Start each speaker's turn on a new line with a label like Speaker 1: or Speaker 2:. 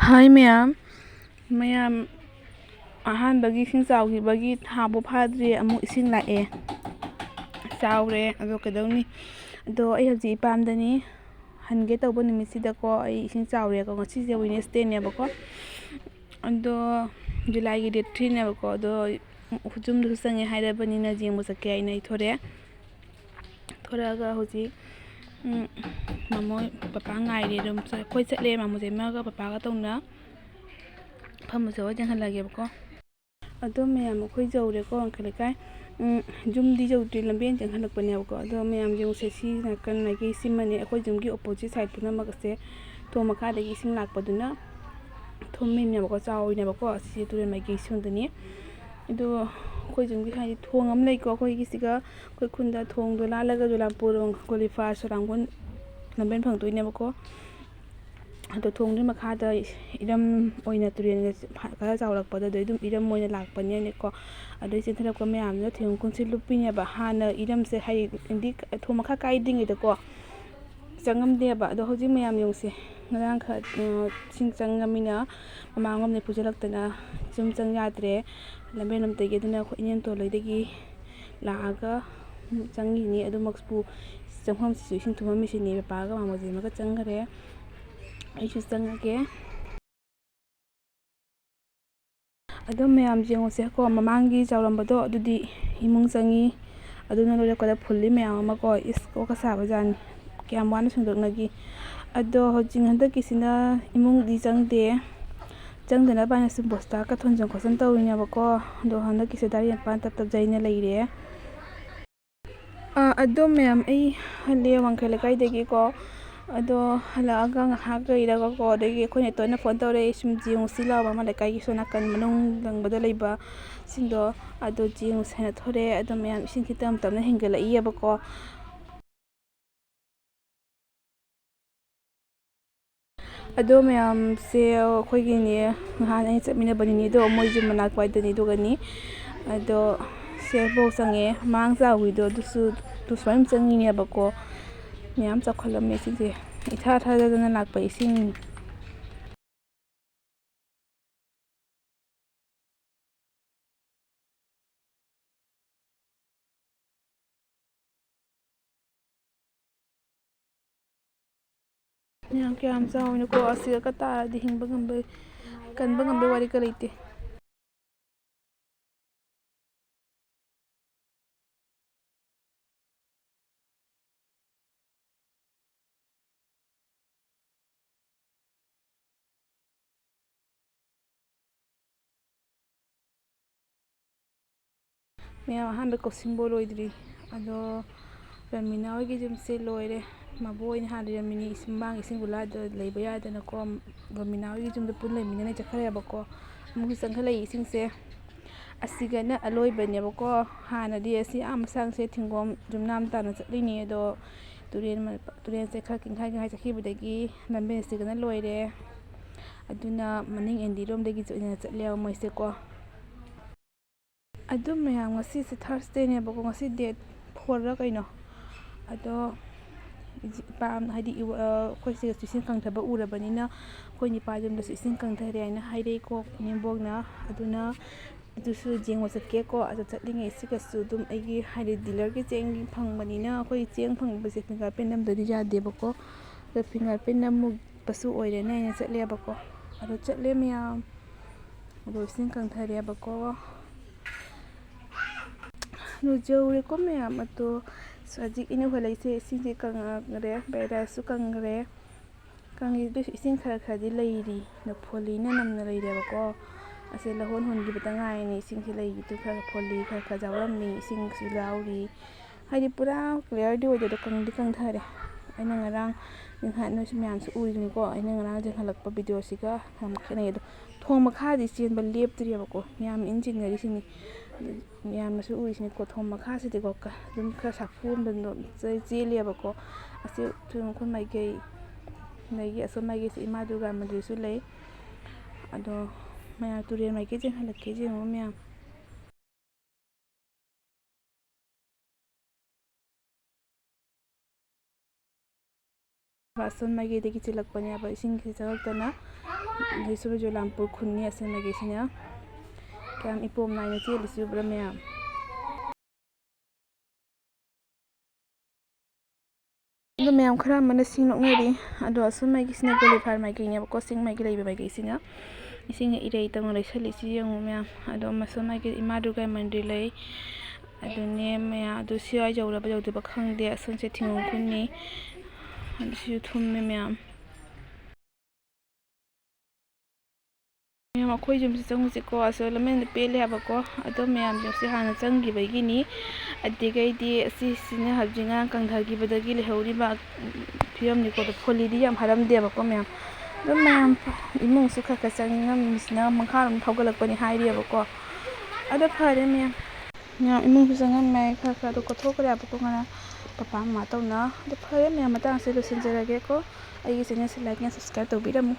Speaker 1: Hi mayam, ahanbagi ising chawgibagi thabo phadri amuk ising lae chawre ado kedawni ado ai hojik ipamdani hange tawba numisida ko ai ising chawre ko ngasi je Wednesday ne bako ado July gi date 3 ne bako ado hujum du sange hairabani na jengbu sakke aina ithore thoraga hojik mamo papa ngai re dum koi chatle mamo jemaga papa ga tawna famuso janghalage bako ado mayam khoi jawre ko angkalekai jumdi jawdi lamben janghalakpane bako ado mayam jeng sesi nakan nagi simane akhoi jumgi opposite side puna magase to makha dagi sing lakpaduna thomme ne bako chawine bako si turen magi sundani ado khoi jumgi hai thong am lei ko khoi gisiga khoi khunda thong do lalaga jolampur qualify soranggon lamben phangtoine bako ado thong ni makha da iram oina turen ga chawlakpada dum iram oina lakpane ne ko ado chenthrakpa mayam no thing kunsil lupine ba hana iram se hai indi thong makha kaiding ida ko changam de ba ado hoji mayam yongse ngarang kha sing changamina mamangom ne pujalaktana chum chang yadre lamben am tege duna ko inen to loidagi laaga changi ni ado maxpu chamham si sing thuma mi sini pa ga mamoje maga changgare aishu changage ado mayam jengose ko mamangi chawrambado adudi imung changi aduna lore ko da phulli mayam ama ko isko ka saba jani kyam wana sundoknagi ado hojing handa kisina imung di changde changdana bana sim bosta ka thonjang khosan tawina bako do handa kise dari pan tap tap jaina leire ado mayam ai hale wangkhale kai degi ko ado halaga ngahak iraga ko degi khone toina phone tawre sum jing silawa ma lekai gi sona kan manung langbada lyba sindo ado jing sena thore ado mayam ising kitam tamna hingala iya bako ado mayam se khoi gi ni ngahan ai chapmina bani do moi jum manak paidani dogani ado se bo sange mang jawi do dusu duswaim changi ne bako mayam chakholam me singse itha tha dana lakpa ising mayam kyam chawina ko asiga ka taradi hingba ngambe kanba ngambe wari ka leite mayam ahanba kosimbo loidri ado ramina hoigi jumse loire mabo in hadiramini isimbang ising bulada leiba yadana ko ramina hoigi jumda pun leimina ne chakhare bako amugi changkhalai isingse asigana aloibane bako hanadi asi amasang se thingom jumnam tana chatlini ado turen se khra kinghai chakhibadagi lamben sigana loire aduna maning endirom dagi chatle moise ko ado mayam ngasi se Thursday ne bako ngasi date 4 ra kaino ado pam hadi khoi se ising kangthaba urabanina khoi ni pajum da ising kangthare aina hairei ko nimbogna aduna adusu jengwa chakke ko ado chatlinge sikasu dum aigi haire dealer ki cheng phangbanina khoi cheng phangbase fingerprint namdari jade bako da fingerprint namu pasu oire na ina chatle bako ado chatle mayam ado ising kangthare bako no jawre ko mayam ato sajik ina holai se singje kangre bera su kangre kangi du ising khara khadi leiri na pholi na namna leire bako ase lahon hon gi batangai ni ising si leiri tu khara pholi khara jawram ni ising si lauri haidi pura clear di odo kang di kang thare aina ngarang ninghan no mayam su uri ni ko aina ngarang janghalakpa video siga ham khane do thong makha di chen ba leptri bako mayam engineer sini mayam su uri sini ko thong makha si de ko ka dum khra sakfum do chele bako ase thung khon mai ge nai ge so mai ge si ma duga mandri su lei ado maya turen mai ge janghalak ke jemo mayam ꯑꯁꯣꯟ ꯃꯥꯏꯀꯩꯗꯒꯤ ꯆꯦꯜꯂꯛꯄꯅꯦꯕ ꯏꯁꯤꯡꯁꯤ ꯆꯪꯉꯛꯇꯅ ꯑꯗꯩ ꯆꯨꯔꯆꯥꯟꯄꯨꯔ ꯈꯨꯟꯅꯤ ꯑꯁꯣꯟ ꯃꯥꯏꯀꯩꯁꯤꯅ ꯀꯌꯥꯝ ꯏꯄꯣꯝ ꯅꯥꯏꯅ ꯆꯦꯜꯂꯤꯁꯤ ꯎꯕ꯭ꯔꯥ ꯃꯌꯥꯝ ꯑꯗꯣ ꯃꯌꯥꯝ ꯈꯔ ꯑꯃꯅ ꯁꯤꯡ ꯂꯣꯛꯅꯔꯤ ꯑꯗꯣ ꯑꯁꯣꯝ ꯃꯥꯏꯀꯩꯁꯤꯅ ꯀꯣꯂꯤꯐꯥꯏꯔ ꯃꯥꯏꯀꯩꯅꯦꯕꯀꯣ ꯆꯤꯡ ꯃꯥꯏꯀꯩ ꯂꯩꯕ ꯃꯥꯏꯀꯩꯁꯤꯅ ꯏꯁꯤꯡꯅ ꯏꯔꯩ ꯇꯧꯅ ꯂꯩꯁꯜꯂꯤꯁꯤ ꯌꯦꯡꯉꯨ ꯃꯌꯥꯝ ꯑꯗꯣ ꯑꯁꯣꯝ ꯃꯥꯏꯀꯩ ꯏꯃꯥ ꯗꯨꯔꯒꯥ ꯃꯟꯗꯤꯔ ꯂꯩ ꯑꯗꯨꯅꯦ ꯃꯌꯥꯝ ꯑꯗꯨ ꯁꯤꯋꯥꯏ ꯌꯧꯔꯕ ꯌꯧꯗꯕ ꯈꯪꯗꯦ ꯑꯁꯣꯝꯁꯦ ꯊꯤꯡꯉꯣꯡ ꯈꯨꯟꯅꯤ ꯑꯗꯨꯁꯨ ꯊꯨꯝꯃꯦ ꯃꯌꯥꯝ ꯑꯩꯈꯣꯏ ꯌꯨꯝꯁꯤ ꯆꯪꯉꯨꯁꯤꯀꯣ ꯑꯁꯣ ꯂꯝꯕꯦꯟꯗ ꯄꯦꯜꯂꯦ ꯍꯥꯏꯕꯀꯣ ꯑꯗꯣ ꯃꯌꯥꯝꯁꯦ ꯍꯥꯟꯅ ꯆꯪꯈꯤꯕꯒꯤꯅꯤ ꯑꯗꯨꯗꯒꯤꯗꯤ ꯑꯁꯤꯁꯤꯅ ꯍꯧꯖꯤꯛ ꯉꯔꯥꯡ ꯀꯪꯊꯈꯤꯕꯗꯒꯤ ꯂꯩꯍꯧꯔꯤꯕ ꯐꯤꯕꯝꯅꯤꯀꯣ ꯐꯨꯜꯂꯤꯗꯤ ꯌꯥꯝ ꯍꯥꯔꯝꯗꯦꯕꯀꯣ ꯃꯌꯥꯝ ꯑꯗꯨꯝ ꯃꯌꯥꯝ ꯏꯃꯨꯡꯁꯨ ꯈꯔ ꯈꯔ ꯆꯪꯉꯝꯃꯤꯁꯤꯅ ꯃꯈꯥꯔꯣꯝ ꯊꯧꯒꯠꯂꯛꯄꯅꯤ ꯍꯥꯏꯔꯤꯑꯕꯀꯣ ꯑꯗꯣ ꯐꯔꯦ ꯃꯌꯥꯝ ꯏꯃꯨꯡꯁꯨ ꯆꯪꯉꯝꯃꯦ ꯈꯔ ꯈꯔ ꯑꯗꯣ ꯀꯣꯊꯣꯛꯈ꯭ꯔꯦ ꯍꯥꯏꯕꯀꯣ ꯉꯔꯥꯡ ꯄꯄꯥ ꯃꯃꯥ ꯇꯧꯅ ꯑꯗꯣ ꯐꯔꯦ ꯃꯌꯥꯝ ꯃꯇꯥꯡꯁꯦ ꯂꯣꯏꯁꯤꯟꯖꯔꯒꯦꯀꯣ ꯑꯩꯒꯤ ꯆꯦꯅꯦꯜꯁꯦ ꯂꯥꯏꯛ ꯑꯦꯟ ꯁꯕꯁꯀ꯭ꯔꯥꯏꯕ ꯇꯧꯕꯤꯔꯝꯃꯨ